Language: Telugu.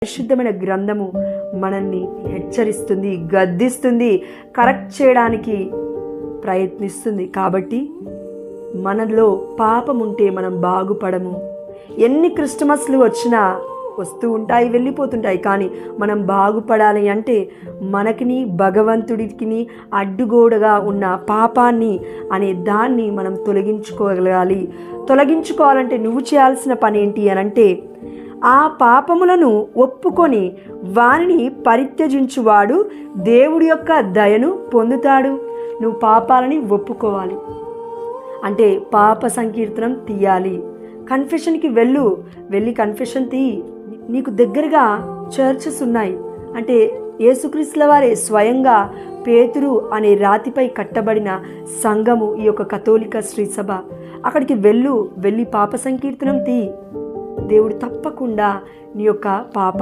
పరిశుద్ధమైన గ్రంథము మనల్ని హెచ్చరిస్తుంది, గద్దిస్తుంది, కరెక్ట్ చేయడానికి ప్రయత్నిస్తుంది. కాబట్టి మనలో పాపం ఉంటే మనం బాగుపడము. ఎన్ని క్రిస్టమస్లు వచ్చినా వస్తూ ఉంటాయి, వెళ్ళిపోతుంటాయి. కానీ మనం బాగుపడాలి అంటే మనకిని భగవంతుడికి అడ్డుగోడగా ఉన్న పాపాన్ని అనే దాన్ని మనం తొలగించుకోగలగాలి. తొలగించుకోవాలంటే నువ్వు చేయాల్సిన పని ఏంటి అని అంటే, ఆ పాపములను ఒప్పుకొని వారిని పరిత్యజించువాడు దేవుడి యొక్క దయను పొందుతాడు. నువ్వు పాపాలని ఒప్పుకోవాలి అంటే పాప సంకీర్తనం తీయాలి. కన్ఫెషన్కి వెళ్ళి కన్ఫెషన్ తీ. నీకు దగ్గరగా చర్చెస్ ఉన్నాయి అంటే యేసుక్రీస్తుల వారే స్వయంగా పేతురు అనే రాతిపై కట్టబడిన సంఘము ఈ యొక్క కథోలిక శ్రీ సభ. అక్కడికి వెళ్ళి పాప సంకీర్తనం తీ. దేవుడు తప్పకుండా నీ యొక్క పాప